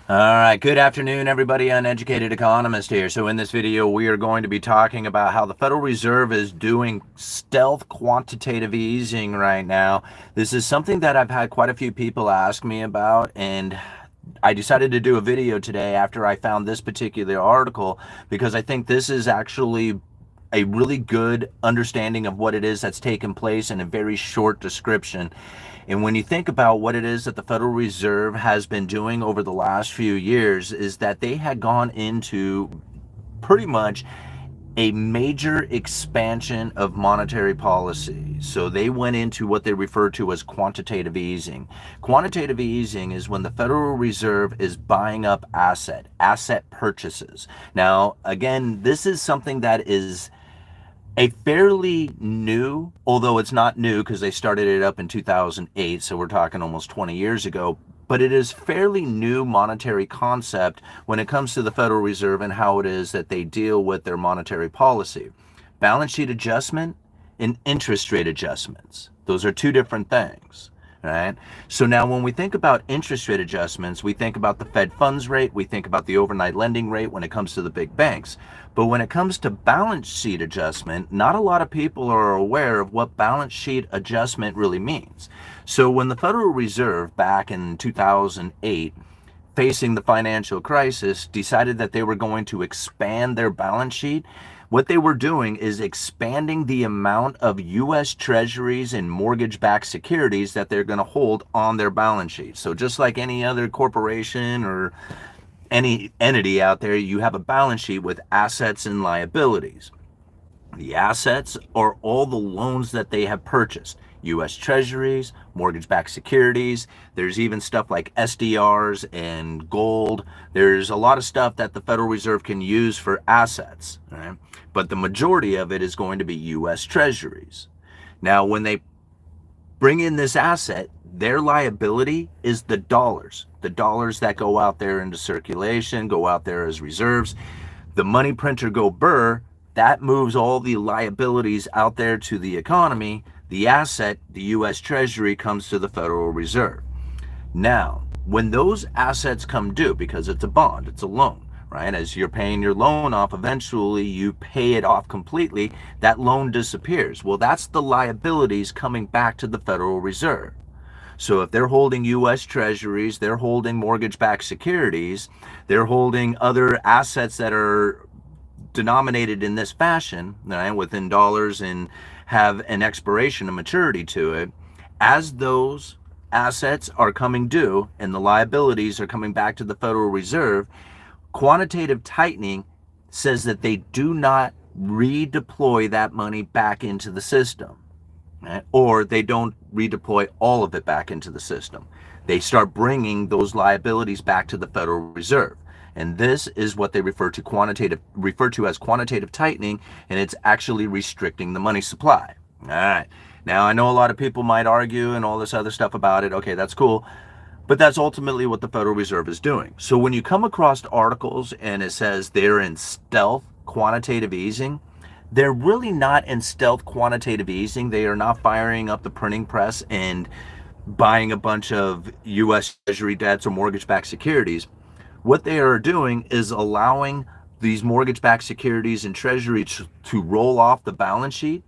All right, good afternoon, everybody. Uneducated Economist here. So in this video, we are going to be talking about how the Federal Reserve is doing stealth quantitative easing right now. This is something that I've had quite a few people ask me about, and I decided to do a video today after I found this particular article because I think this is actually a really good understanding of what it is that's taken place in a very short description. And when you think about what it is that the Federal Reserve has been doing over the last few years, is that they had gone into pretty much a major expansion of monetary policy. So they went into what they refer to as quantitative easing. Quantitative easing is when the Federal Reserve is buying up asset purchases. Now, again, this is something that is a fairly new, although it's not new because they started it up in 2008, so we're talking almost 20 years ago, but it is fairly new monetary concept when it comes to the Federal Reserve and how it is that they deal with their monetary policy. Balance sheet adjustment and interest rate adjustments. Those are two different things. Right? So now when we think about interest rate adjustments, we think about the Fed funds rate, we think about the overnight lending rate when it comes to the big banks. But when it comes to balance sheet adjustment, not a lot of people are aware of what balance sheet adjustment really means. So when the Federal Reserve back in 2008, facing the financial crisis, decided that they were going to expand their balance sheet, what they were doing is expanding the amount of U.S. Treasuries and mortgage-backed securities that they're going to hold on their balance sheet. So just like any other corporation or any entity out there, you have a balance sheet with assets and liabilities. The assets are all the loans that they have purchased. U.S. Treasuries, mortgage-backed securities. There's even stuff like SDRs and gold. There's a lot of stuff that the Federal Reserve can use for assets, right? But the majority of it is going to be U.S. Treasuries. Now, when they bring in this asset, their liability is the dollars that go out there into circulation, go out there as reserves. The money printer go burr, that moves all the liabilities out there to the economy. The asset, the U.S. Treasury, comes to the Federal Reserve. Now, when those assets come due, because it's a bond, it's a loan, right? As you're paying your loan off, eventually you pay it off completely, that loan disappears. Well, that's the liabilities coming back to the Federal Reserve. So if they're holding U.S. Treasuries, they're holding mortgage-backed securities, they're holding other assets that are denominated in this fashion, right, within dollars and have an expiration, a maturity to it, as those assets are coming due and the liabilities are coming back to the Federal Reserve, quantitative tightening says that they do not redeploy that money back into the system, right? Or they don't redeploy all of it back into the system. They start bringing those liabilities back to the Federal Reserve. And this is what they refer to as quantitative tightening, and it's actually restricting the money supply. All right. Now, I know a lot of people might argue and all this other stuff about it. Okay, that's cool. But that's ultimately what the Federal Reserve is doing. So when you come across articles and it says they're in stealth quantitative easing, they're really not in stealth quantitative easing. They are not firing up the printing press and buying a bunch of U.S. Treasury debts or mortgage-backed securities. What they are doing is allowing these mortgage-backed securities and Treasury to roll off the balance sheet.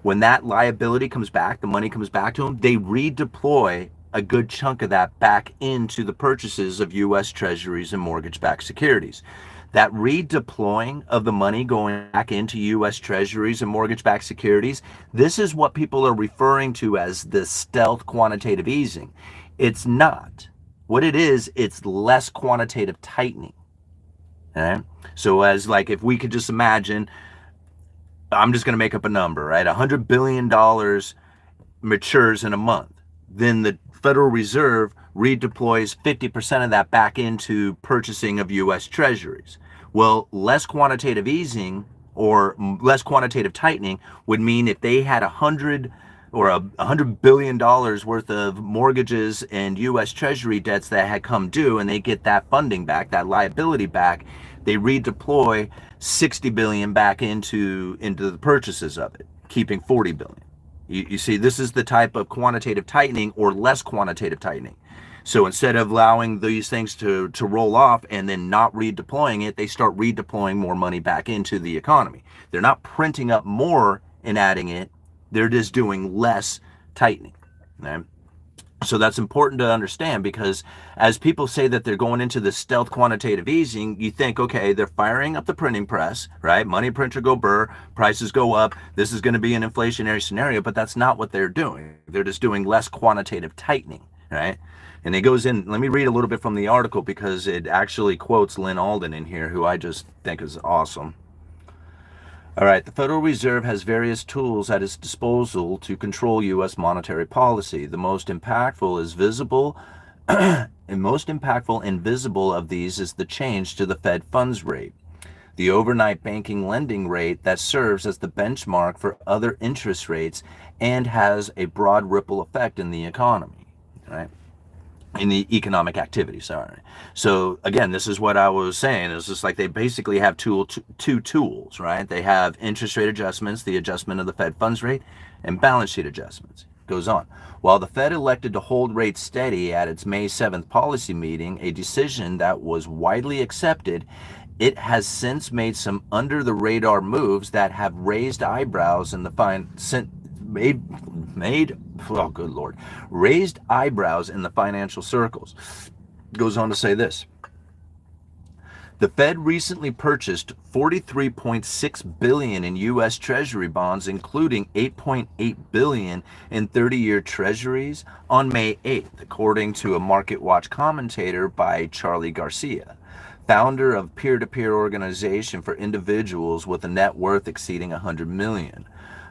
When that liability comes back, the money comes back to them, they redeploy a good chunk of that back into the purchases of U.S. Treasuries and mortgage-backed securities. That redeploying of the money going back into U.S. Treasuries and mortgage-backed securities, this is what people are referring to as the stealth quantitative easing. It's not. What it is, it's less quantitative tightening. Okay? So as like, if we could just imagine, I'm just going to make up a number, right? $100 billion matures in a month. Then the Federal Reserve redeploys 50% of that back into purchasing of U.S. Treasuries. Well, less quantitative easing or less quantitative tightening would mean if they had $100 billion worth of mortgages and U.S. Treasury debts that had come due, and they get that funding back, that liability back, they redeploy 60 billion back into the purchases of it, keeping 40 billion. You see, this is the type of quantitative tightening or less quantitative tightening. So instead of allowing these things to roll off and then not redeploying it, they start redeploying more money back into the economy. They're not printing up more and adding it. They're just doing less tightening. Right? So that's important to understand, because as people say that they're going into the stealth quantitative easing, you think, okay, they're firing up the printing press, right? Money printer go burr, prices go up. This is going to be an inflationary scenario, but that's not what they're doing. They're just doing less quantitative tightening, right? And it goes in, let me read a little bit from the article because it actually quotes Lynn Alden in here, who I just think is awesome. All right, the Federal Reserve has various tools at its disposal to control U.S. monetary policy. The most impactful is visible, and most impactful and visible of these is the change to the Fed funds rate, the overnight banking lending rate that serves as the benchmark for other interest rates and has a broad ripple effect in the economy, right? In the economic activity, sorry. So again, this is what I was saying. It's just like they basically have two tools, right? They have interest rate adjustments, the adjustment of the Fed funds rate, and balance sheet adjustments. It goes on. While the Fed elected to hold rates steady at its May 7th policy meeting, a decision that was widely accepted, it has since made some under-the-radar moves that have raised eyebrows in the raised eyebrows in the financial circles. Goes on to say this. The Fed recently purchased $43.6 billion in U.S. Treasury bonds, including $8.8 billion in 30-year Treasuries on May 8th, according to a Market Watch commentator by Charlie Garcia, founder of peer-to-peer organization for individuals with a net worth exceeding $100 million.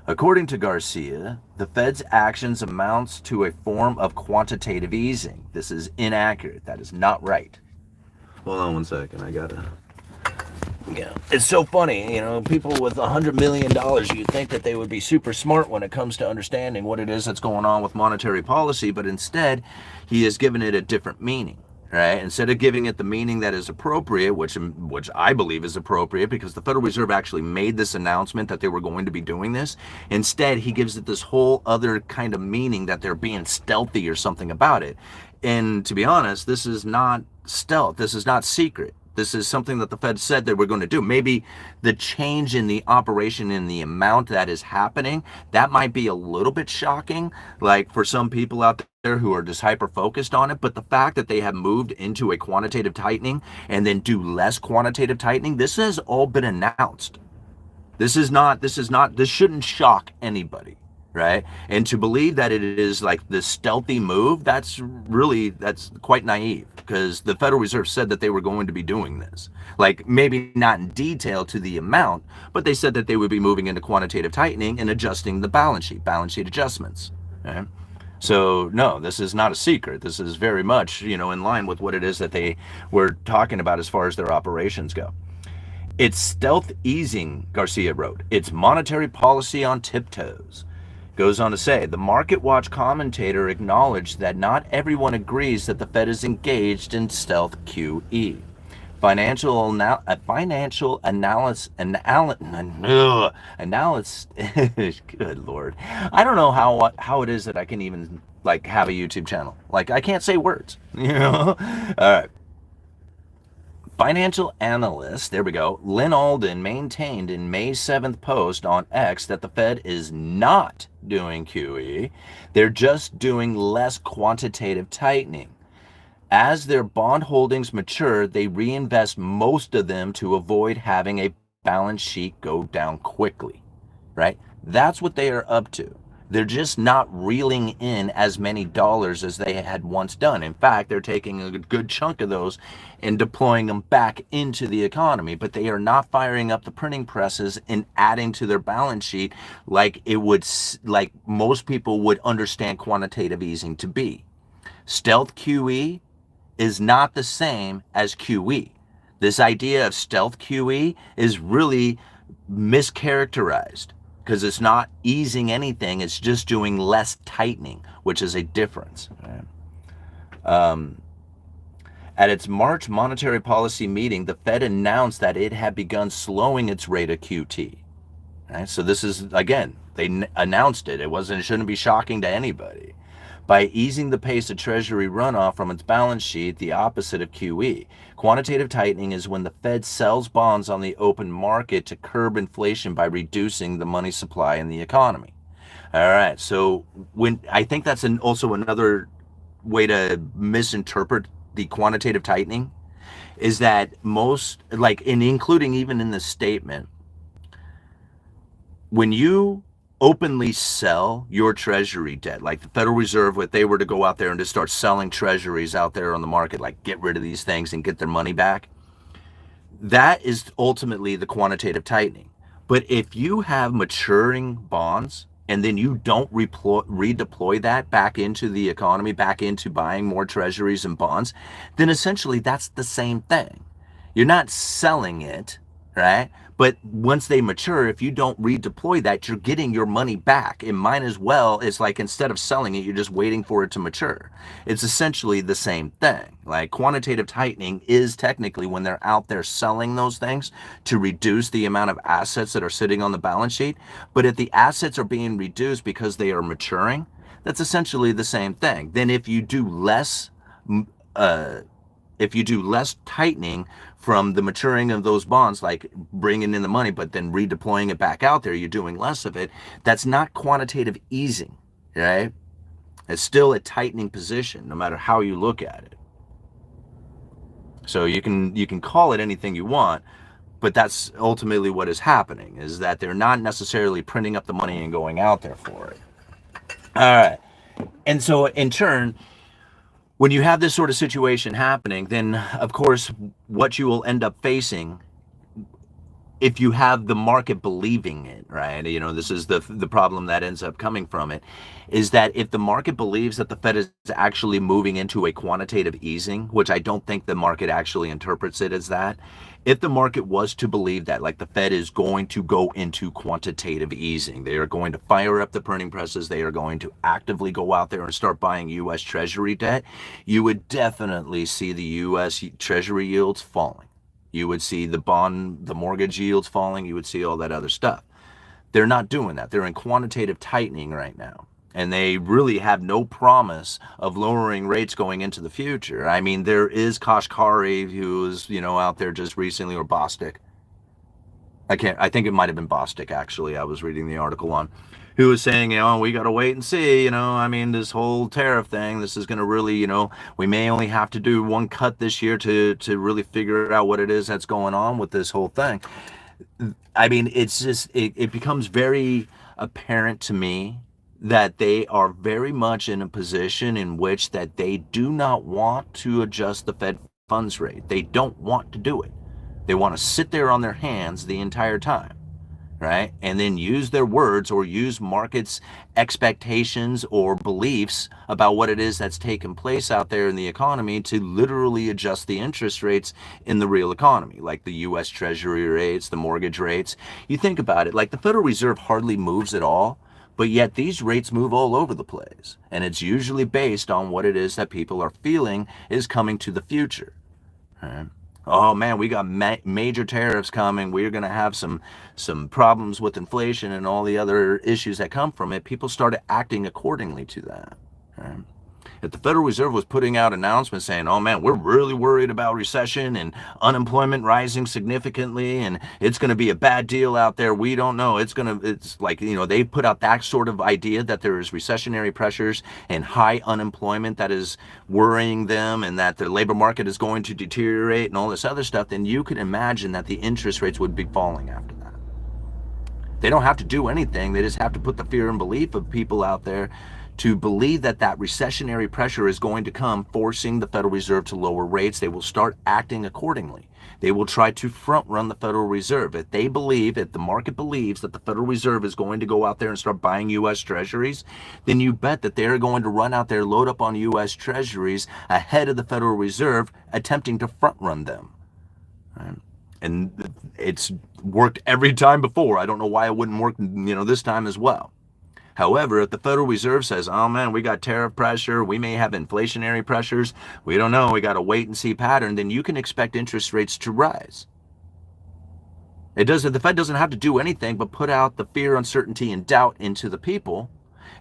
According to Garcia, the Fed's actions amounts to a form of quantitative easing. This is inaccurate. That is not right. Hold on one second. I gotta. Yeah, it's so funny. You know, people with $100 million, you'd think that they would be super smart when it comes to understanding what it is that's going on with monetary policy, but instead, he has given it a different meaning. Right? Instead of giving it the meaning that is appropriate, which I believe is appropriate because the Federal Reserve actually made this announcement that they were going to be doing this, instead he gives it this whole other kind of meaning that they're being stealthy or something about it. And to be honest, this is not stealth. This is not secret. This is something that the Fed said they were going to do. Maybe the change in the operation in the amount that is happening, that might be a little bit shocking, like for some people out there who are just hyper-focused on it. But the fact that they have moved into a quantitative tightening and then do less quantitative tightening, this has all been announced. This shouldn't shock anybody, right? And to believe that it is like this stealthy move, that's quite naive, because the Federal Reserve said that they were going to be doing this. Like, maybe not in detail to the amount, but they said that they would be moving into quantitative tightening and adjusting the balance sheet adjustments. Okay? So no, this is not a secret. This is very much, in line with what it is that they were talking about as far as their operations go. It's stealth easing, Garcia wrote. It's monetary policy on tiptoes. Goes on to say, the Market Watch commentator acknowledged that not everyone agrees that the Fed is engaged in stealth QE. Financial analysis, good Lord. I don't know how it is that I can even have a YouTube channel. I can't say words, All right. Financial analyst, there we go, Lynn Alden maintained in May 7th post on X that the Fed is not doing QE. They're just doing less quantitative tightening. As their bond holdings mature, they reinvest most of them to avoid having a balance sheet go down quickly, right? That's what they are up to. They're just not reeling in as many dollars as they had once done. In fact, they're taking a good chunk of those and deploying them back into the economy, but they are not firing up the printing presses and adding to their balance sheet like most people would understand quantitative easing to be. Stealth QE is not the same as QE. This idea of stealth QE is really mischaracterized, because it's not easing anything, it's just doing less tightening, which is a difference. At its March monetary policy meeting, the Fed announced that it had begun slowing its rate of QT. Right? So this is, again, they announced it. It shouldn't be shocking to anybody. by easing the pace of Treasury runoff from its balance sheet, the opposite of QE. Quantitative tightening is when the Fed sells bonds on the open market to curb inflation by reducing the money supply in the economy. All right, so when I think that's also another way to misinterpret the quantitative tightening is that most, like, including even in this statement, when you openly sell your treasury debt, like the Federal Reserve, if they were to go out there and just start selling treasuries out there on the market, like get rid of these things and get their money back, that is ultimately the quantitative tightening. But if you have maturing bonds and then you don't redeploy that back into the economy, back into buying more treasuries and bonds, then essentially that's the same thing. You're not selling it, right? But once they mature, if you don't redeploy that, you're getting your money back. It might as well, it's like instead of selling it, you're just waiting for it to mature. It's essentially the same thing. Like quantitative tightening is technically when they're out there selling those things to reduce the amount of assets that are sitting on the balance sheet. But if the assets are being reduced because they are maturing, that's essentially the same thing. Then if you do less tightening from the maturing of those bonds, like bringing in the money, but then redeploying it back out there, you're doing less of it. That's not quantitative easing, right? It's still a tightening position, no matter how you look at it. So you can call it anything you want, but that's ultimately what is happening, is that they're not necessarily printing up the money and going out there for it. All right. And so in turn, when you have this sort of situation happening, then of course what you will end up facing, if you have the market believing it, right? You know, this is the problem that ends up coming from it, is that if the market believes that the Fed is actually moving into a quantitative easing, which I don't think the market actually interprets it as that, if the market was to believe that, like the Fed is going to go into quantitative easing, they are going to fire up the printing presses, they are going to actively go out there and start buying U.S. Treasury debt, you would definitely see the U.S. Treasury yields falling. You would see the mortgage yields falling. You would see all that other stuff. They're not doing that. They're in quantitative tightening right now. And they really have no promise of lowering rates going into the future. I mean, there is Kashkari, who is, out there just recently, or Bostic. I think it might have been Bostic, actually. I was reading the article on, who was saying, we got to wait and see, I mean, this whole tariff thing, this is going to really, we may only have to do one cut this year to really figure out what it is that's going on with this whole thing. I mean, it's just, it becomes very apparent to me that they are very much in a position in which that they do not want to adjust the Fed funds rate. They don't want to do it. They want to sit there on their hands the entire time, right? And then use their words or use markets' expectations or beliefs about what it is that's taking place out there in the economy to literally adjust the interest rates in the real economy, like the U.S. Treasury rates, the mortgage rates. You think about it, like the Federal Reserve hardly moves at all, but yet these rates move all over the place. And it's usually based on what it is that people are feeling is coming to the future, right? Oh man, we got major tariffs coming. We're going to have some problems with inflation and all the other issues that come from it. People started acting accordingly to that. Right? If the Federal Reserve was putting out announcements saying, oh man, we're really worried about recession and unemployment rising significantly and it's going to be a bad deal out there, we don't know. It's like, they put out that sort of idea that there is recessionary pressures and high unemployment that is worrying them and that the labor market is going to deteriorate and all this other stuff, then you could imagine that the interest rates would be falling after that. They don't have to do anything. They just have to put the fear and belief of people out there to believe that that recessionary pressure is going to come, forcing the Federal Reserve to lower rates. They will start acting accordingly. They will try to front run the Federal Reserve. If the market believes that the Federal Reserve is going to go out there and start buying U.S. Treasuries, then you bet that they're going to run out there, load up on U.S. Treasuries ahead of the Federal Reserve, attempting to front run them. Right? And it's worked every time before. I don't know why it wouldn't work, this time as well. However, if the Federal Reserve says, oh man, we got tariff pressure, we may have inflationary pressures, we don't know, we got a wait and see pattern, then you can expect interest rates to rise. The Fed doesn't have to do anything but put out the fear, uncertainty, and doubt into the people.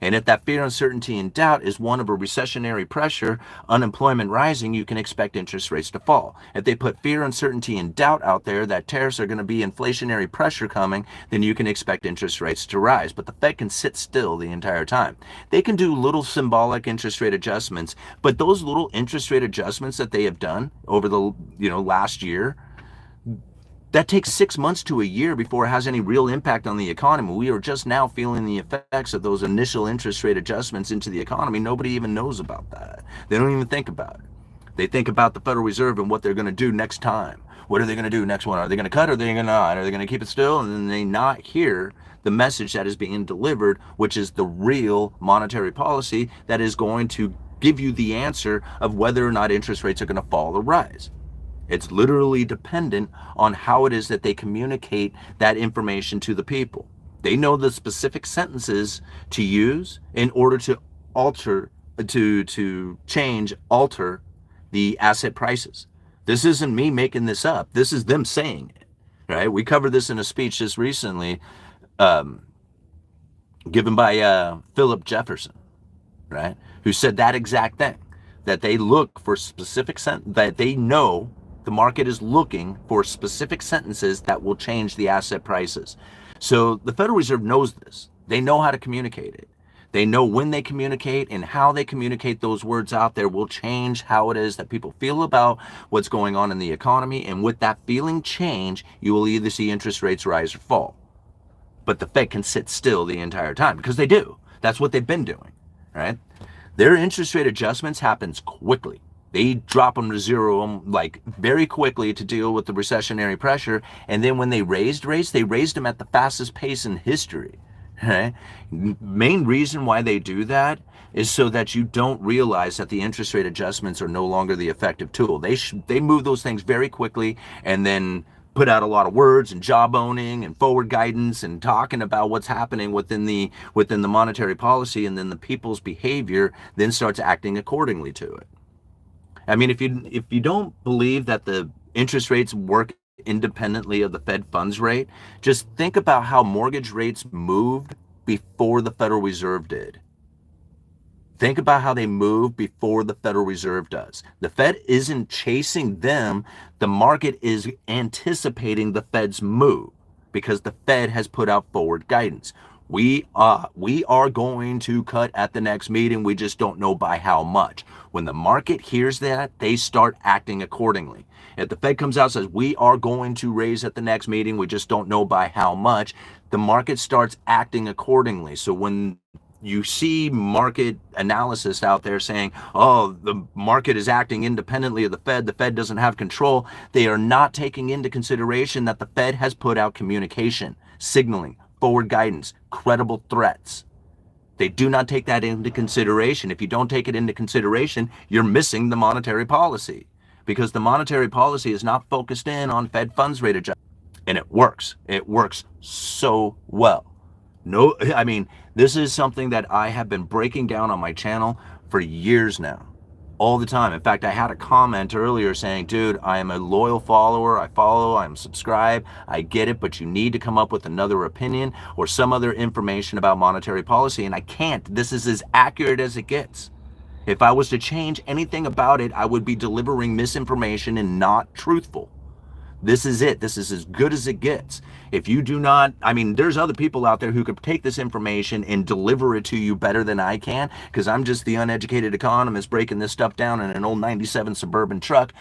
And if that fear, uncertainty, and doubt is one of a recessionary pressure, unemployment rising, you can expect interest rates to fall. If they put fear, uncertainty, and doubt out there that tariffs are going to be inflationary pressure coming, then you can expect interest rates to rise. But the Fed can sit still the entire time. They can do little symbolic interest rate adjustments, but those little interest rate adjustments that they have done over the last year, that takes 6 months to a year before it has any real impact on the economy. We are just now feeling the effects of those initial interest rate adjustments into the economy. Nobody even knows about that. They don't even think about it. They think about the Federal Reserve and what they're going to do next time. What are they going to do next one? Are they going to cut or are they going to not? Are they going to keep it still? And then they not hear the message that is being delivered, which is the real monetary policy that is going to give you the answer of whether or not interest rates are going to fall or rise. It's literally dependent on how it is that they communicate that information to the people. They know the specific sentences to use in order to alter the asset prices. This isn't me making this up. This is them saying it, right? We covered this in a speech just recently given by Philip Jefferson, right? Who said that exact thing, that they look for specific that they know the market is looking for specific sentences that will change the asset prices. So the Federal Reserve knows this. They know how to communicate it. They know when they communicate, and how they communicate those words out there will change how it is that people feel about what's going on in the economy. And with that feeling change, you will either see interest rates rise or fall. But the Fed can sit still the entire time because they do. That's what they've been doing, right? Their interest rate adjustments happens quickly. They drop them to zero like very quickly to deal with the recessionary pressure. And then when they raised rates, they raised them at the fastest pace in history. Right? Main reason why they do that is so that you don't realize that the interest rate adjustments are no longer the effective tool. They move those things very quickly and then put out a lot of words and job owning and forward guidance and talking about what's happening within the monetary policy, and then the people's behavior then starts acting accordingly to it. I mean, if you don't believe that the interest rates work independently of the Fed funds rate, just think about how mortgage rates moved before the Federal Reserve did. Think about how they move before the Federal Reserve does. The Fed isn't chasing them. The market is anticipating the Fed's move because the Fed has put out forward guidance. We are going to cut at the next meeting. We just don't know by how much. When the market hears that, they start acting accordingly. If the Fed comes out and says, we are going to raise at the next meeting, we just don't know by how much, the market starts acting accordingly. So when you see market analysis out there saying, oh, the market is acting independently of the Fed doesn't have control, they are not taking into consideration that the Fed has put out communication, signaling, forward guidance, credible threats. They do not take that into consideration. If you don't take it into consideration, you're missing the monetary policy, because the monetary policy is not focused in on Fed funds rate adjustment. And it works. It works so well. No, I mean, this is something that I have been breaking down on my channel for years now. All the time. In fact, I had a comment earlier saying, dude, I am a loyal follower. I follow, I'm subscribed. I get it, but you need to come up with another opinion or some other information about monetary policy. And I can't. This is as accurate as it gets. If I was to change anything about it, I would be delivering misinformation and not truthful. This is it. This is as good as it gets. If you do not, I mean, there's other people out there who could take this information and deliver it to you better than I can, because I'm just the uneducated economist breaking this stuff down in an old 97 Suburban truck.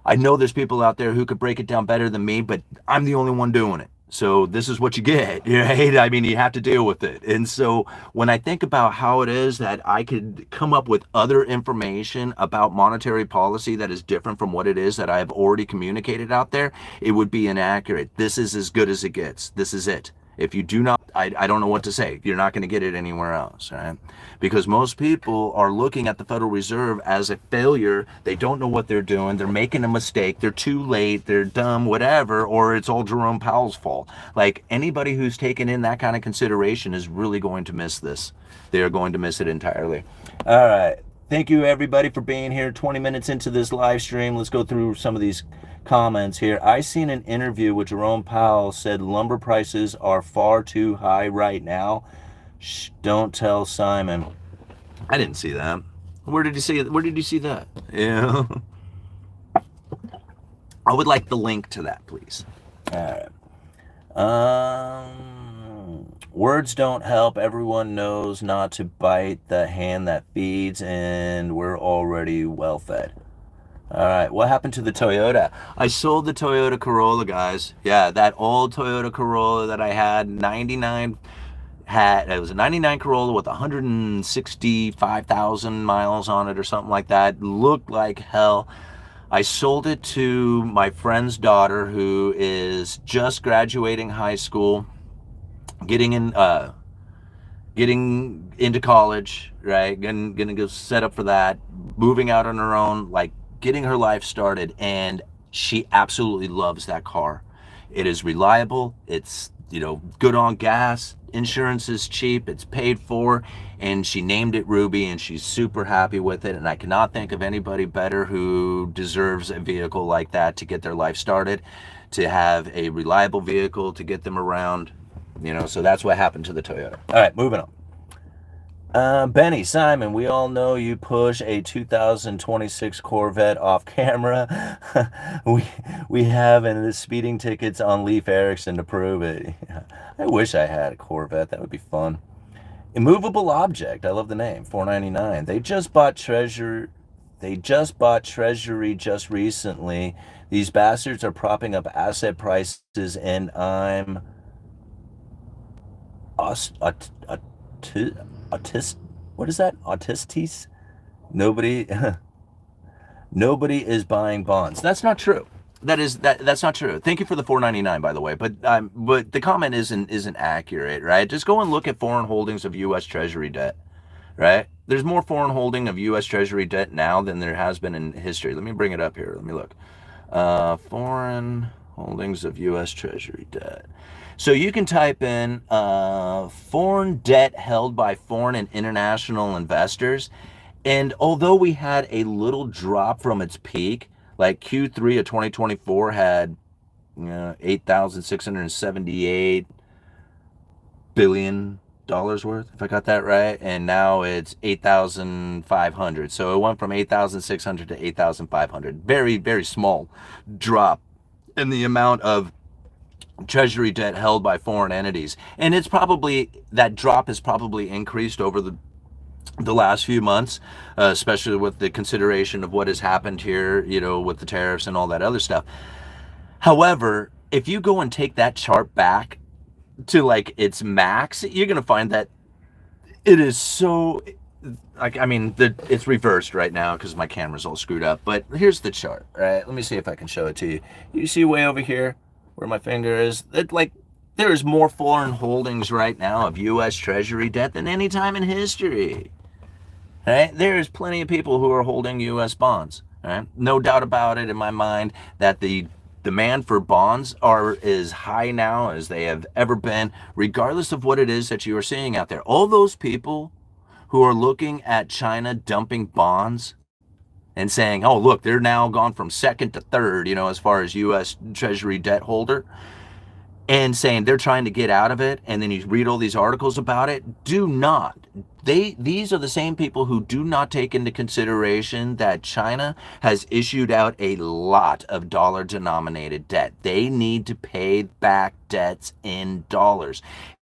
I know there's people out there who could break it down better than me, but I'm the only one doing it. So this is what you get, right? I mean, you have to deal with it. And so when I think about how it is that I could come up with other information about monetary policy that is different from what it is that I have already communicated out there, it would be inaccurate. This is as good as it gets. This is it. If you do not, I don't know what to say. You're not going to get it anywhere else, right? Because most people are looking at the Federal Reserve as a failure. They don't know what they're doing. They're making a mistake. They're too late. They're dumb, whatever, or it's all Jerome Powell's fault. Like, anybody who's taken in that kind of consideration is really going to miss this. They are going to miss it entirely. All right. Thank you, everybody, for being here. 20 minutes into this live stream. Let's go through some of these comments here. I seen an interview with Jerome Powell said lumber prices are far too high right now. Shh, don't tell Simon. I didn't see that. Where did you see it? Where did you see that? Yeah. I would like the link to that, please. All right. Words don't help. Everyone knows not to bite the hand that feeds, and we're already well fed. All right, what happened to the Toyota? I sold the Toyota Corolla, guys. Yeah, that old Toyota Corolla that I had, 99 it was a 99 Corolla with 165,000 miles on it or something like that. Looked like hell. I sold it to my friend's daughter who is just graduating high school, getting into college, right? Gonna go set up for that, moving out on her own, like getting her life started, and she absolutely loves that car. It is reliable, it's, you know, good on gas, insurance is cheap, it's paid for, and she named it Ruby, and she's super happy with it. And I cannot think of anybody better who deserves a vehicle like that to get their life started, to have a reliable vehicle to get them around, you know. So that's what happened to the Toyota. All right, moving on. Benny, Simon, we all know you push a 2026 Corvette off camera. we have the speeding tickets on Leif Erikson to prove it. I wish I had a Corvette. That would be fun. Immovable Object. I love the name. $4.99. They just bought Treasury. They just bought Treasury just recently. These bastards are propping up asset prices, and I'm what is that? Autistes? Nobody nobody is buying bonds. That's not true. That's not true. Thank you for the $4.99, by the way. But the comment isn't accurate, right? Just go and look at foreign holdings of U.S. Treasury debt, right? There's more foreign holding of U.S. Treasury debt now than there has been in history. Let me bring it up here. Let me look. Foreign holdings of U.S. Treasury debt. So you can type in foreign debt held by foreign and international investors. And although we had a little drop from its peak, like Q3 of 2024 had 8,678 billion dollars worth, if I got that right, and now it's 8,500. So it went from 8,600 to 8,500. Very, very small drop in the amount of Treasury debt held by foreign entities. And it's probably, that drop has probably increased over the last few months, especially with the consideration of what has happened here, you know, with the tariffs and all that other stuff. However, if you go and take that chart back to like its max, you're going to find that it is so, like, I mean, it's reversed right now because my camera's all screwed up. But here's the chart, right? Let me see if I can show it to you. You see way over here where my finger is, like, there's more foreign holdings right now of U.S. Treasury debt than any time in history. Right? There's plenty of people who are holding U.S. bonds. Right? No doubt about it in my mind that the demand for bonds are as high now as they have ever been, regardless of what it is that you are seeing out there. All those people who are looking at China dumping bonds and saying, oh, look, they're now gone from second to third, you know, as far as U.S. Treasury debt holder, and saying they're trying to get out of it, and then you read all these articles about it. Do not. These are the same people who do not take into consideration that China has issued out a lot of dollar-denominated debt. They need to pay back debts in dollars.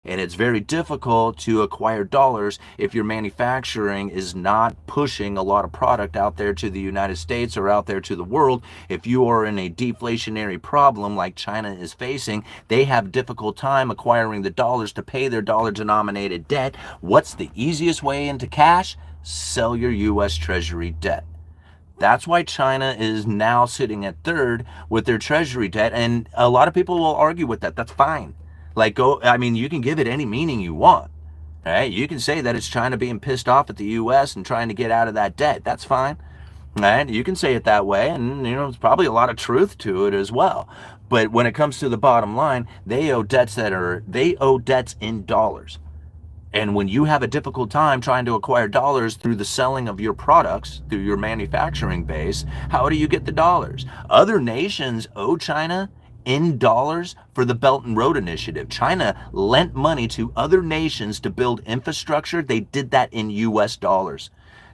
And it's very difficult to acquire dollars if your manufacturing is not pushing a lot of product out there to the United States or out there to the world. If you are in a deflationary problem like China is facing, they have a difficult time acquiring the dollars to pay their dollar-denominated debt. What's the easiest way into cash? Sell your U.S. Treasury debt. That's why China is now sitting at third with their Treasury debt. And a lot of people will argue with that. That's fine. Like, I mean, you can give it any meaning you want, right? You can say that it's China being pissed off at the U.S. and trying to get out of that debt. That's fine, right? You can say it that way, and, you know, there's probably a lot of truth to it as well. But when it comes to the bottom line, they owe debts in dollars. And when you have a difficult time trying to acquire dollars through the selling of your products, through your manufacturing base, how do you get the dollars? Other nations owe China in dollars for the Belt and Road Initiative. China lent money to other nations to build infrastructure. They did that in US dollars.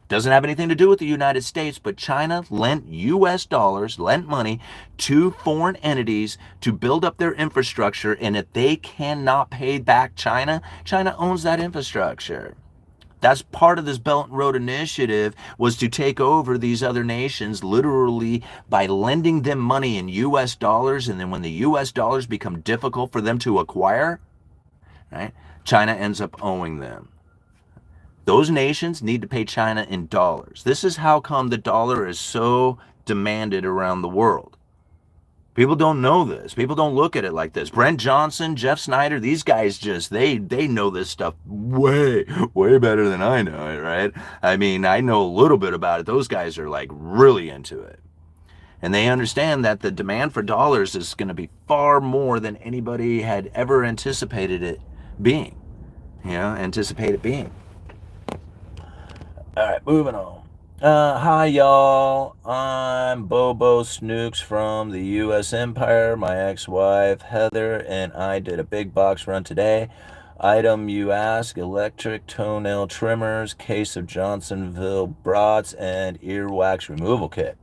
Doesn't have anything to do with the United States, but China lent US dollars, lent money to foreign entities to build up their infrastructure. And if they cannot pay back China, China owns that infrastructure. That's part of this Belt and Road Initiative, was to take over these other nations literally by lending them money in US dollars. And then when the US dollars become difficult for them to acquire, right, China ends up owing them. Those nations need to pay China in dollars. This is how come the dollar is so demanded around the world. People don't know this. People don't look at it like this. Brent Johnson, Jeff Snyder, these guys just, they know this stuff way better than I know it, right? I mean, I know a little bit about it. Those guys are like really into it. And they understand that the demand for dollars is going to be far more than anybody had ever anticipated it being. All right, moving on. Hi, y'all. I'm Bobo Snooks from the U.S. Empire. My ex-wife, Heather, and I did a big box run today. Item you ask, electric toenail trimmers, case of Johnsonville brats, and earwax removal kit.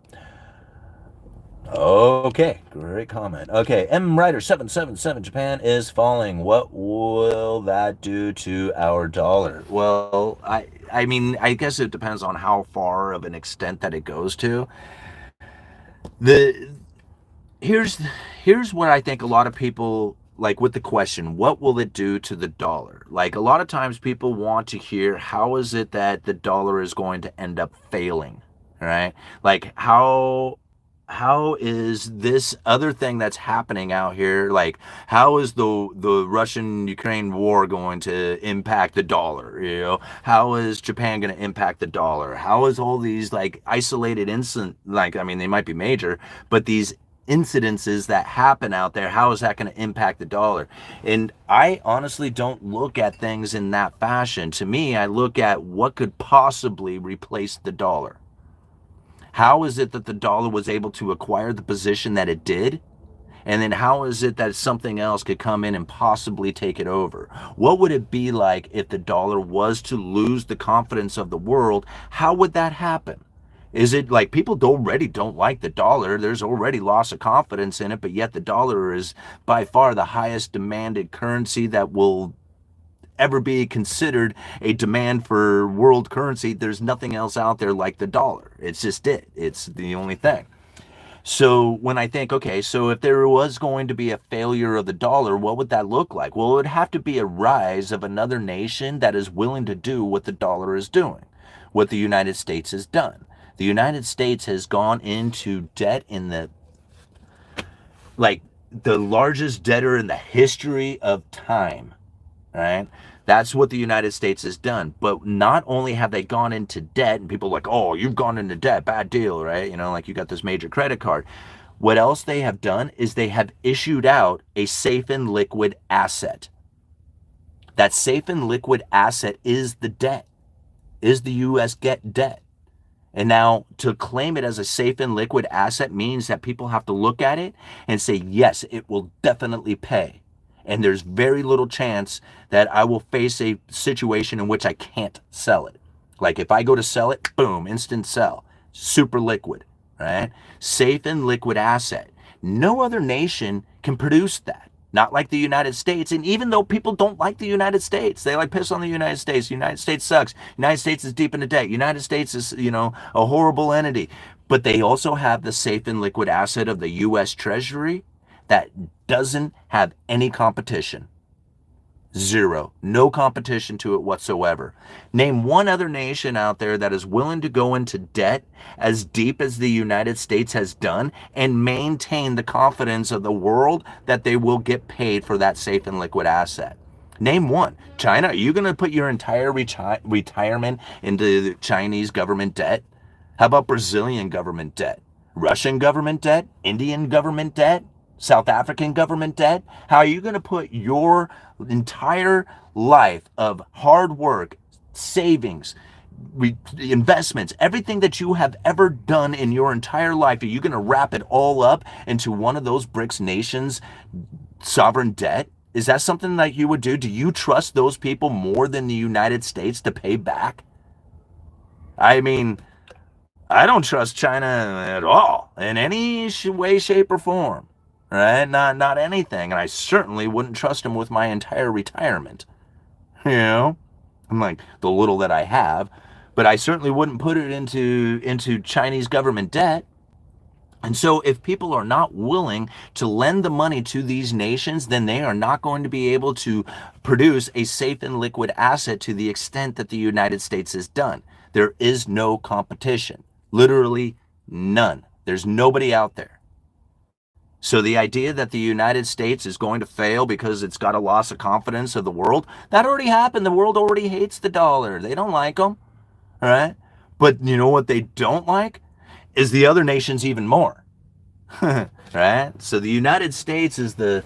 Okay, great comment. Okay, M Rider 777, Japan is falling. What will that do to our dollar? Well, I mean, I guess it depends on how far of an extent that it goes to. The here's what I think a lot of people like with the question, what will it do to the dollar? Like a lot of times people want to hear, how is it that the dollar is going to end up failing, right? Like how is this other thing that's happening out here, like how is the Russian-Ukraine war going to impact the dollar? How is Japan going to impact the dollar? How is all these like isolated incident, like, I mean, they might be major, but these incidences that happen out there, how is that going to impact the dollar? And I honestly don't look at things in that fashion. To me, I look at what could possibly replace the dollar. How is it that the dollar was able to acquire the position that it did? And then how is it that something else could come in and possibly take it over? What would it be like if the dollar was to lose the confidence of the world? How would that happen? Is it like people already don't like the dollar? There's already loss of confidence in it, but yet the dollar is by far the highest demanded currency that will ever be considered a demand for world currency. There's nothing else out there like the dollar. It's just it. It's the only thing. So when I think, okay, so if there was going to be a failure of the dollar, what would that look like? Well, it would have to be a rise of another nation that is willing to do what the dollar is doing, what the United States has done. The United States has gone into debt in the largest debtor in the history of time, right? That's what the United States has done. But not only have they gone into debt, and people are like, oh, you've gone into debt, bad deal, right? Like you got this major credit card. What else they have done is they have issued out a safe and liquid asset. That safe and liquid asset is the debt, is the U.S. debt. And now to claim it as a safe and liquid asset means that people have to look at it and say, yes, it will definitely pay. And there's very little chance that I will face a situation in which I can't sell it. Like if I go to sell it, boom, instant sell, super liquid, right? Safe and liquid asset. No other nation can produce that. Not like the United States. And even though people don't like the United States, they like piss on the United States. The United States sucks. United States is deep into debt. United States is, a horrible entity. But they also have the safe and liquid asset of the U.S. Treasury that doesn't have any competition. Zero. No competition to it whatsoever. Name one other nation out there that is willing to go into debt as deep as the United States has done and maintain the confidence of the world that they will get paid for that safe and liquid asset. Name one. China, are you going to put your entire retirement into the Chinese government debt? How about Brazilian government debt? Russian government debt? Indian government debt? South African government debt? How are you going to put your entire life of hard work, savings, investments, everything that you have ever done in your entire life, are you going to wrap it all up into one of those BRICS nations' sovereign debt? Is that something that you would do? Do you trust those people more than the United States to pay back? I mean, I don't trust China at all in any way, shape, or form. Right? Not anything. And I certainly wouldn't trust them with my entire retirement. You know? I'm like, the little that I have. But I certainly wouldn't put it into Chinese government debt. And so if people are not willing to lend the money to these nations, then they are not going to be able to produce a safe and liquid asset to the extent that the United States has done. There is no competition. Literally none. There's nobody out there. So the idea that the United States is going to fail because it's got a loss of confidence of the world, that already happened. The world already hates the dollar. They don't like them. All right? But you know what they don't like? Is the other nations even more. Right? So the United States is the,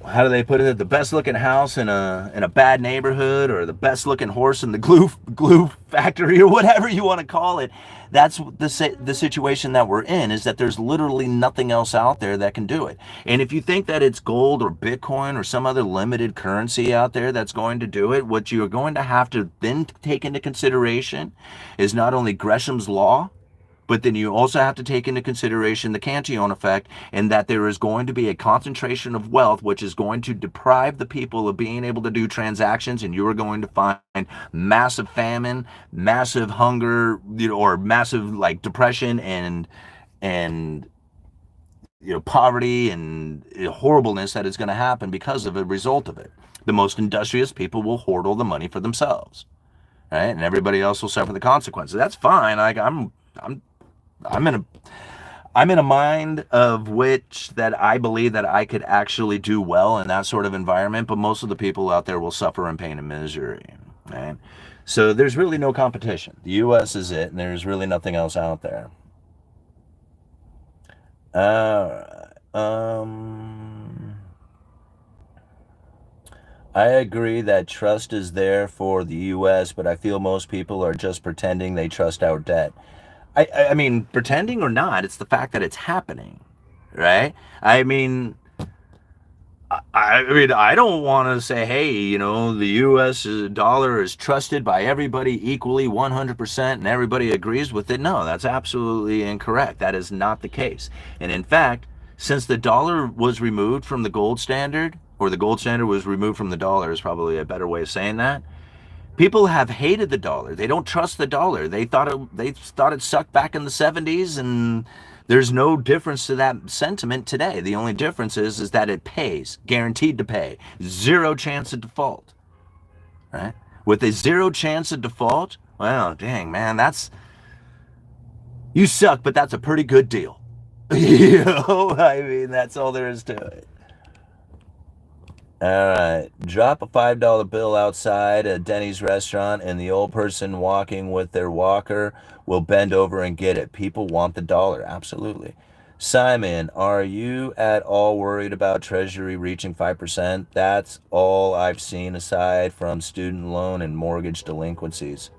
how do they put it, the best looking house in a bad neighborhood, or the best looking horse in the glue factory, or whatever you want to call it. That's the situation that we're in, is that there's literally nothing else out there that can do it. And if you think that it's gold or Bitcoin or some other limited currency out there that's going to do it, what you're going to have to then take into consideration is not only Gresham's law, but then you also have to take into consideration the Cantillon effect, and that there is going to be a concentration of wealth, which is going to deprive the people of being able to do transactions, and you are going to find massive famine, massive hunger, or massive like depression and poverty and horribleness that is going to happen because of a result of it. The most industrious people will hoard all the money for themselves, right? And everybody else will suffer the consequences. That's fine. Like I'm in a mind of which that I believe that I could actually do well in that sort of environment, but most of the people out there will suffer in pain and misery, right? So there's really no competition. The U.S. is it, and there's really nothing else out there. I agree that trust is there for the U.S., but I feel most people are just pretending they trust our debt. I mean, pretending or not, it's the fact that it's happening, right? I mean, I don't want to say, hey, the U.S. dollar is trusted by everybody equally, 100%, and everybody agrees with it. No, that's absolutely incorrect. That is not the case. And in fact, since the dollar was removed from the gold standard, or the gold standard was removed from the dollar is probably a better way of saying that, people have hated the dollar. They don't trust the dollar. They thought it sucked back in the 70s, and there's no difference to that sentiment today. The only difference is that it pays, guaranteed to pay, zero chance of default, right? With a zero chance of default, well, dang, man, you suck, but that's a pretty good deal. I mean, that's all there is to it. All right, drop a $5 bill outside a Denny's restaurant, and the old person walking with their walker will bend over and get it. People want the dollar, absolutely. Simon, are you at all worried about Treasury reaching 5%? That's all I've seen aside from student loan and mortgage delinquencies.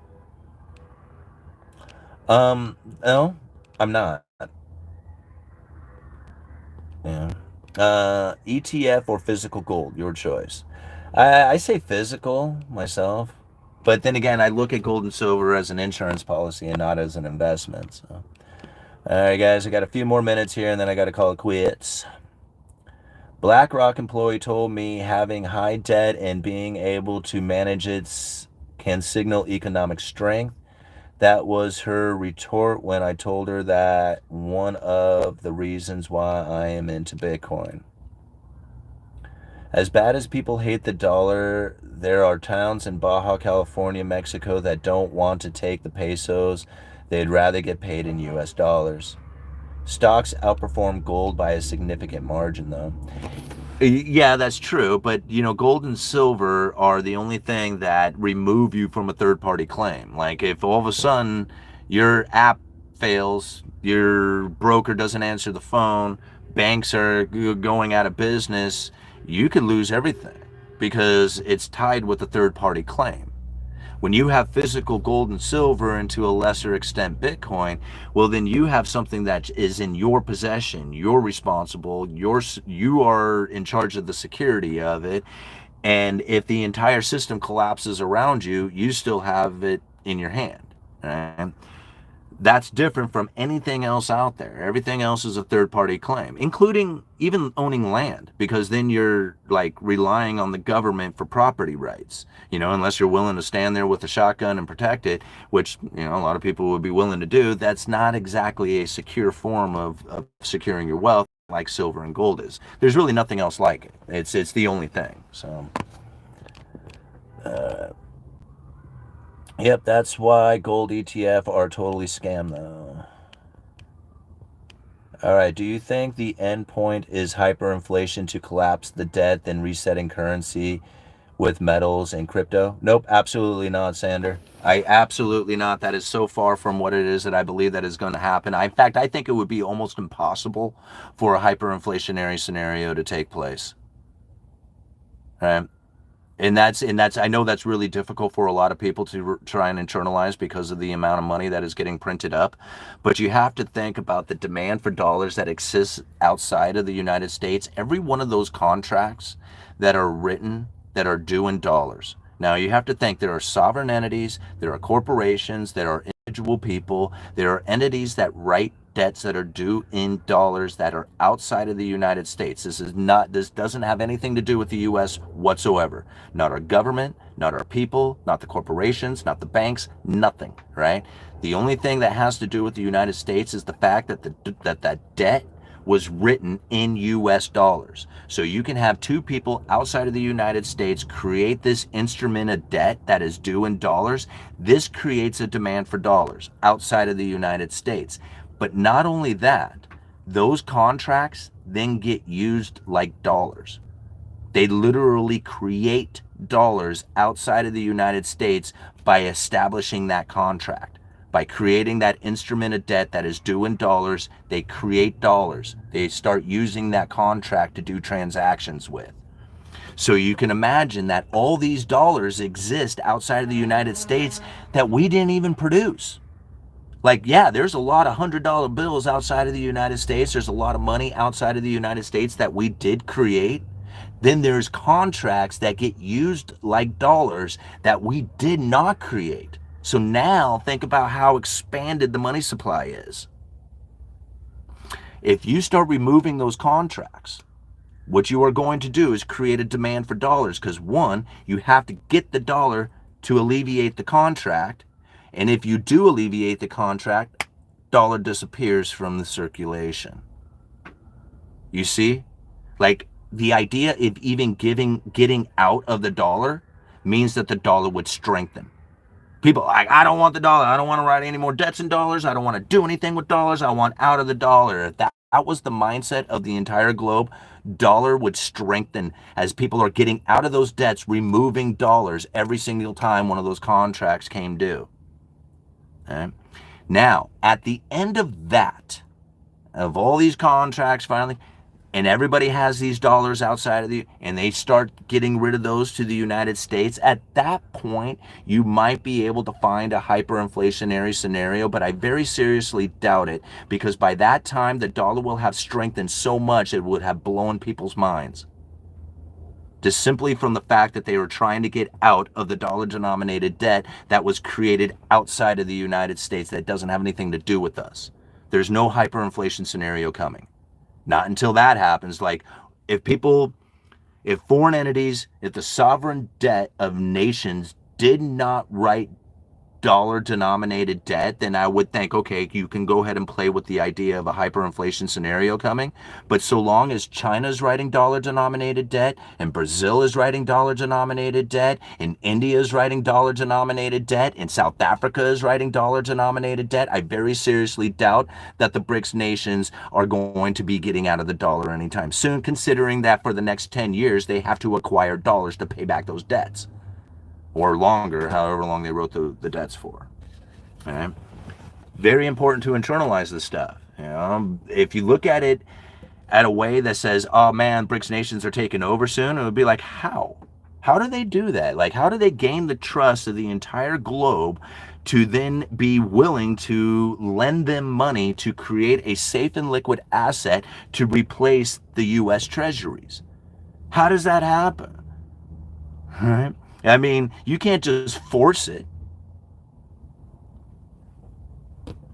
No, I'm not. Yeah. ETF or physical gold, your choice. I say physical myself, but then again, I look at gold and silver as an insurance policy and not as an investment. So, all right, guys, I got a few more minutes here, and then I got to call it quits. BlackRock employee told me having high debt and being able to manage it can signal economic strength. That was her retort when I told her that one of the reasons why I am into Bitcoin. As bad as people hate the dollar, there are towns in Baja California, Mexico that don't want to take the pesos. They'd rather get paid in US dollars. Stocks outperform gold by a significant margin, though. Yeah, that's true, but gold and silver are the only thing that remove you from a third-party claim. Like if all of a sudden your app fails, your broker doesn't answer the phone, banks are going out of business, you could lose everything because it's tied with a third-party claim. When you have physical gold and silver, and to a lesser extent Bitcoin, well, then you have something that is in your possession. You're responsible. You are in charge of the security of it. And if the entire system collapses around you, you still have it in your hand. Right? That's different from anything else out there. Everything else is a third-party claim, including even owning land, because then you're like relying on the government for property rights, unless you're willing to stand there with a shotgun and protect it, which, a lot of people would be willing to do. That's not exactly a secure form of securing your wealth like silver and gold is. There's really nothing else like it. It's the only thing. So, yep, that's why gold ETF are totally scam, though. All right, do you think the end point is hyperinflation to collapse the debt, then resetting currency with metals and crypto? Nope, absolutely not, Sander. Absolutely not. That is so far from what it is that I believe that is going to happen. In fact, I think it would be almost impossible for a hyperinflationary scenario to take place. Right? And that's I know that's really difficult for a lot of people to try and internalize because of the amount of money that is getting printed up. But you have to think about the demand for dollars that exists outside of the United States. Every one of those contracts that are written that are due in dollars. Now you have to think there are sovereign entities, there are corporations, there are individual people, there are entities that write debts that are due in dollars that are outside of the United States. This doesn't have anything to do with the US whatsoever. Not our government, not our people, not the corporations, not the banks, nothing, right? The only thing that has to do with the United States is the fact that that debt was written in US dollars. So you can have two people outside of the United States create this instrument of debt that is due in dollars. This creates a demand for dollars outside of the United States. But not only that, those contracts then get used like dollars. They literally create dollars outside of the United States by establishing that contract. By creating that instrument of debt that is due in dollars, they create dollars. They start using that contract to do transactions with. So you can imagine that all these dollars exist outside of the United States that we didn't even produce. Like, yeah, there's a lot of $100 bills outside of the United States. There's a lot of money outside of the United States that we did create. Then there's contracts that get used like dollars that we did not create. So now think about how expanded the money supply is. If you start removing those contracts, what you are going to do is create a demand for dollars, because one, you have to get the dollar to alleviate the contract. And if you do alleviate the contract, dollar disappears from the circulation. You see? Like, the idea of even getting out of the dollar means that the dollar would strengthen. People are like, I don't want the dollar. I don't want to write any more debts in dollars. I don't want to do anything with dollars. I want out of the dollar. If that was the mindset of the entire globe, dollar would strengthen as people are getting out of those debts, removing dollars every single time one of those contracts came due. Okay? Now, at the end of that, of all these contracts finally, and everybody has these dollars outside of and they start getting rid of those to the United States, at that point, you might be able to find a hyperinflationary scenario, but I very seriously doubt it, because by that time, the dollar will have strengthened so much it would have blown people's minds. Just simply from the fact that they were trying to get out of the dollar-denominated debt that was created outside of the United States that doesn't have anything to do with us. There's no hyperinflation scenario coming. Not until that happens. Like, if foreign entities, if the sovereign debt of nations did not write dollar-denominated debt, then I would think, okay, you can go ahead and play with the idea of a hyperinflation scenario coming. But so long as China's writing dollar-denominated debt, and Brazil is writing dollar-denominated debt, and India is writing dollar-denominated debt, and South Africa is writing dollar-denominated debt, I very seriously doubt that the BRICS nations are going to be getting out of the dollar anytime soon, considering that for the next 10 years, they have to acquire dollars to pay back those debts. Or longer, however long they wrote the debts for. Okay? Very important to internalize this stuff. If you look at it at a way that says, oh man, BRICS nations are taking over soon, it would be like, how? How do they do that? Like, how do they gain the trust of the entire globe to then be willing to lend them money to create a safe and liquid asset to replace the US Treasuries? How does that happen? All right? I mean, you can't just force it.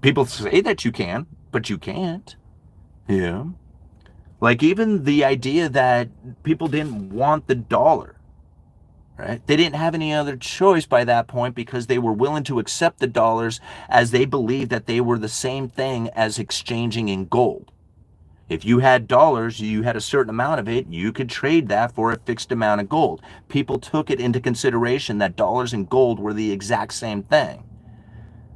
People say that you can, but you can't. Yeah. Like, even the idea that people didn't want the dollar, right? They didn't have any other choice by that point because they were willing to accept the dollars as they believed that they were the same thing as exchanging in gold. If you had dollars, you had a certain amount of it, you could trade that for a fixed amount of gold. People took it into consideration that dollars and gold were the exact same thing.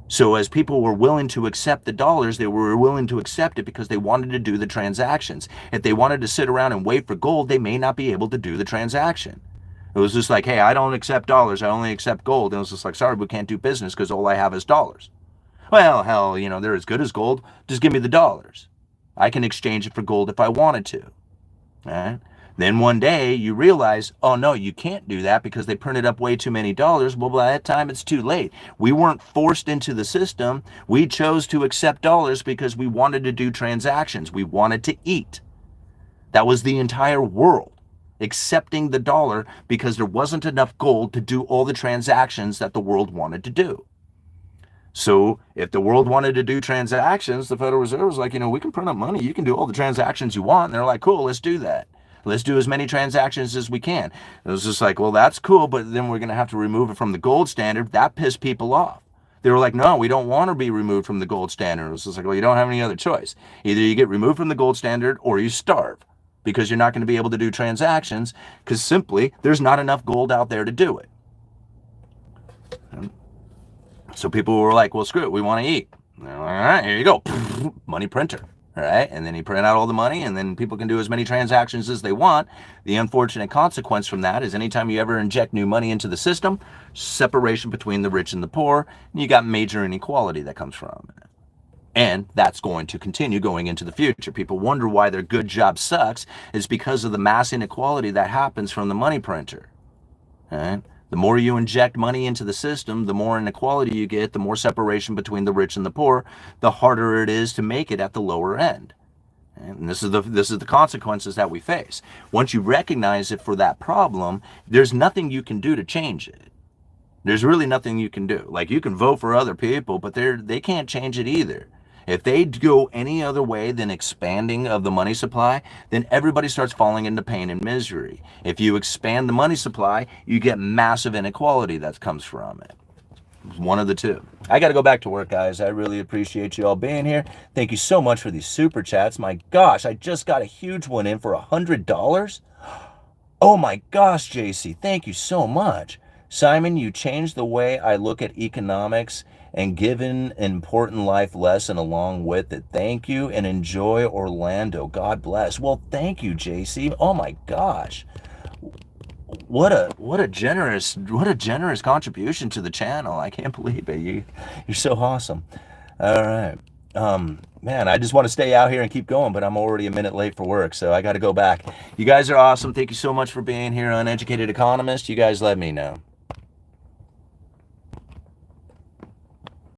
So as people were willing to accept the dollars, they were willing to accept it because they wanted to do the transactions. If they wanted to sit around and wait for gold, they may not be able to do the transaction. It was just like, hey, I don't accept dollars, I only accept gold. And it was just like, sorry, we can't do business because all I have is dollars. Well, hell, you know, they're as good as gold. Just give me the dollars. I can exchange it for gold if I wanted to. All right? Then one day you realize, oh no, you can't do that because they printed up way too many dollars. Well, by that time it's too late. We weren't forced into the system. We chose to accept dollars because we wanted to do transactions. We wanted to eat. That was the entire world, accepting the dollar because there wasn't enough gold to do all the transactions that the world wanted to do. So if the world wanted to do transactions, the Federal Reserve was like, you know, we can print up money. You can do all the transactions you want. And they're like, cool, let's do that. Let's do as many transactions as we can. It was just like, well, that's cool, but then we're going to have to remove it from the gold standard. That pissed people off. They were like, no, we don't want to be removed from the gold standard. It was just like, well, you don't have any other choice. Either you get removed from the gold standard or you starve because you're not going to be able to do transactions because simply there's not enough gold out there to do it. So people were like, well, screw it, we want to eat. Like, all right, here you go. Money printer. All right. And then you print out all the money and then people can do as many transactions as they want. The unfortunate consequence from that is anytime you ever inject new money into the system, separation between the rich and the poor, and you got major inequality that comes from it. And that's going to continue going into the future. People wonder why their good job sucks. It's because of the mass inequality that happens from the money printer. All right. The more you inject money into the system, the more inequality you get, the more separation between the rich and the poor, the harder it is to make it at the lower end. And this is the consequences that we face. Once you recognize it for that problem, there's nothing you can do to change it. There's really nothing you can do. Like, you can vote for other people, but they can't change it either. If they go any other way than expanding of the money supply, then everybody starts falling into pain and misery. If you expand the money supply, you get massive inequality that comes from it. One of the two. I got to go back to work, guys. I really appreciate you all being here. Thank you so much for these super chats. My gosh, I just got a huge one in for $100. Oh my gosh, JC, thank you so much. Simon, you changed the way I look at economics and given an important life lesson along with it. Thank you and enjoy Orlando. God bless. Well, thank you, JC. Oh my gosh. What a generous contribution to the channel. I can't believe it. You're so awesome. All right. Man, I just want to stay out here and keep going, but I'm already a minute late for work, so I got to go back. You guys are awesome. Thank you so much for being here on Uneducated Economist. You guys let me know.